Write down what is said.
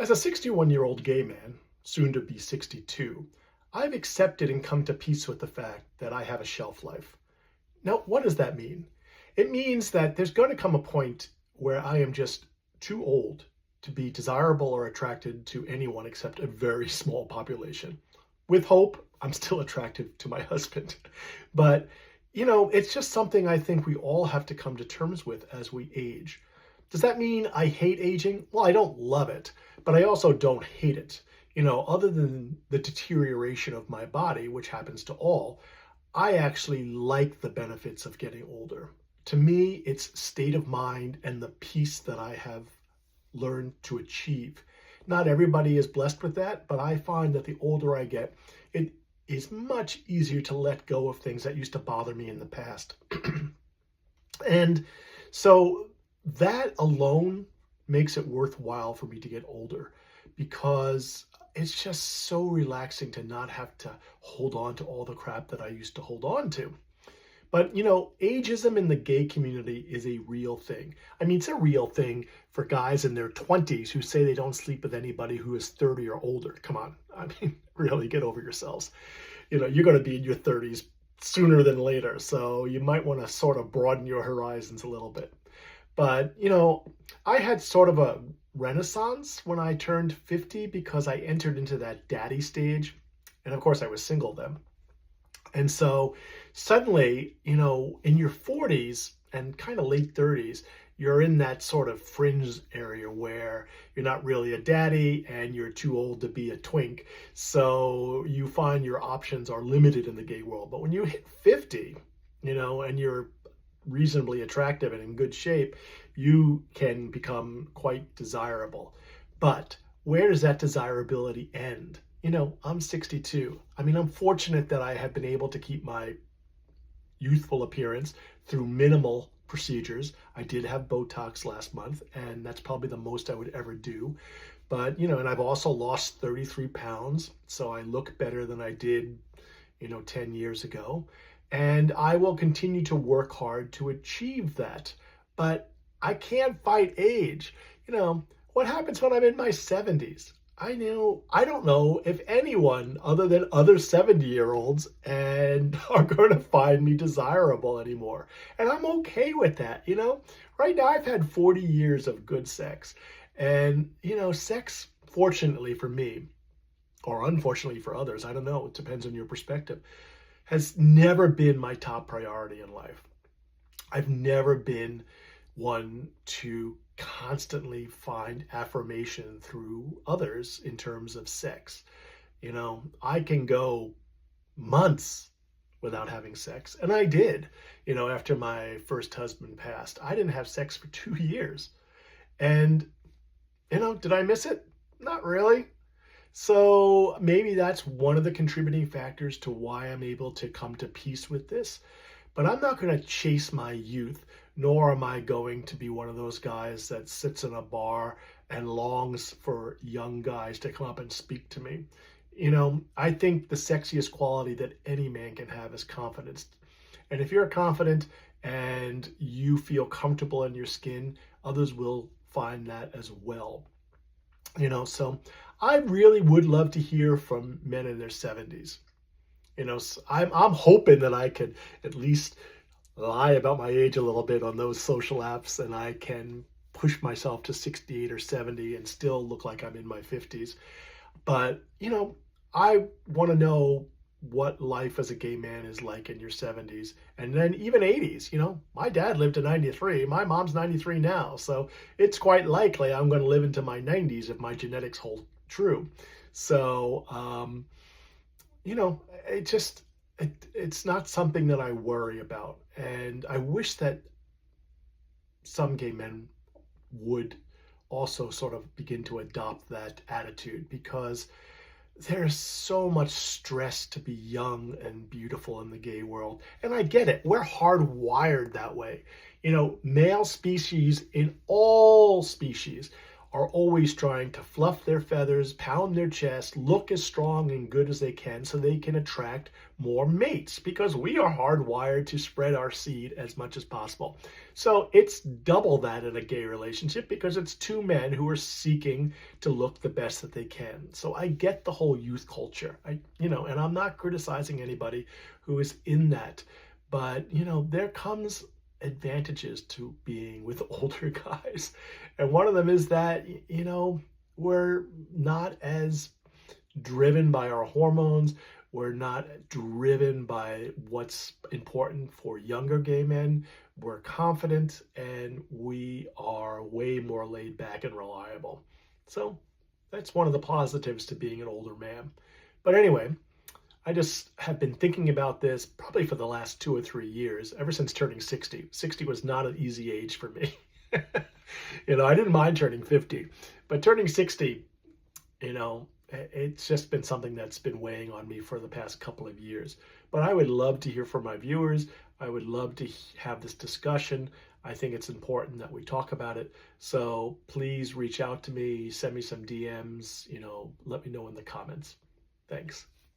As a 61-year-old gay man, soon to be 62, I've accepted and come to peace with the fact that I have a shelf life. Now, what does that mean? It means that there's going to come a point where I am just too old to be desirable or attracted to anyone except a very small population. With hope, I'm still attractive to my husband. But, it's just something I think we all have to come to terms with as we age. Does that mean I hate aging? Well, I don't love it, but I also don't hate it. Other than the deterioration of my body, which happens to all, I actually like the benefits of getting older. To me, it's state of mind and the peace that I have learned to achieve. Not everybody is blessed with that, but I find that the older I get, it is much easier to let go of things that used to bother me in the past. And so that alone makes it worthwhile for me to get older because it's just so relaxing to not have to hold on to all the crap that I used to hold on to. But ageism in the gay community is a real thing. I mean, it's a real thing for guys in their 20s who say they don't sleep with anybody who is 30 or older. Come on. I mean, really get over yourselves. You're going to be in your 30s sooner than later. So you might want to sort of broaden your horizons a little bit. But, I had sort of a renaissance when I turned 50 because I entered into that daddy stage. And of course, I was single then. And so suddenly, in your 40s and kind of late 30s, you're in that sort of fringe area where you're not really a daddy and you're too old to be a twink. So you find your options are limited in the gay world. But when you hit 50, and you're reasonably attractive and in good shape, you can become quite desirable. But where does that desirability end? I'm 62. I mean, I'm fortunate that I have been able to keep my youthful appearance through minimal procedures. I did have Botox last month, and that's probably the most I would ever do. But, and I've also lost 33 pounds, so I look better than I did, 10 years ago. And I will continue to work hard to achieve that. But I can't fight age. What happens when I'm in my 70s? I don't know if anyone other than other 70-year-olds and are going to find me desirable anymore. And I'm okay with that, Right now I've had 40 years of good sex. And, sex, fortunately for me, or unfortunately for others, I don't know, it depends on your perspective, has never been my top priority in life. I've never been one to constantly find affirmation through others in terms of sex. I can go months without having sex. And I did, after my first husband passed. I didn't have sex for 2 years. And, did I miss it? Not really. So maybe that's one of the contributing factors to why I'm able to come to peace with this. But I'm not going to chase my youth, nor am I going to be one of those guys that sits in a bar and longs for young guys to come up and speak to me. I think the sexiest quality that any man can have is confidence. And if you're confident and you feel comfortable in your skin, others will find that as well. So I really would love to hear from men in their 70s. I'm hoping that I could at least lie about my age a little bit on those social apps and I can push myself to 68 or 70 and still look like I'm in my 50s. But, I want to know what life as a gay man is like in your 70s and then even 80s. My dad lived to 93. My mom's 93 now. So it's quite likely I'm going to live into my 90s if my genetics hold true. So, it's not something that I worry about. And I wish that some gay men would also sort of begin to adopt that attitude because there's so much stress to be young and beautiful in the gay world. And I get it. We're hardwired that way. Male species in all species are always trying to fluff their feathers, pound their chest, look as strong and good as they can so they can attract more mates, because we are hardwired to spread our seed as much as possible. So it's double that in a gay relationship, because it's two men who are seeking to look the best that they can. So I get the whole youth culture. And I'm not criticizing anybody who is in that, but there comes advantages to being with older guys. And one of them is that, we're not as driven by our hormones. We're not driven by what's important for younger gay men. We're confident, and we are way more laid back and reliable. So that's one of the positives to being an older man. But anyway, I just have been thinking about this probably for the last 2 or 3 years, ever since turning 60. 60 was not an easy age for me. I didn't mind turning 50, but turning 60, it's just been something that's been weighing on me for the past couple of years. But I would love to hear from my viewers. I would love to have this discussion. I think it's important that we talk about it. So please reach out to me, send me some DMs, let me know in the comments. Thanks.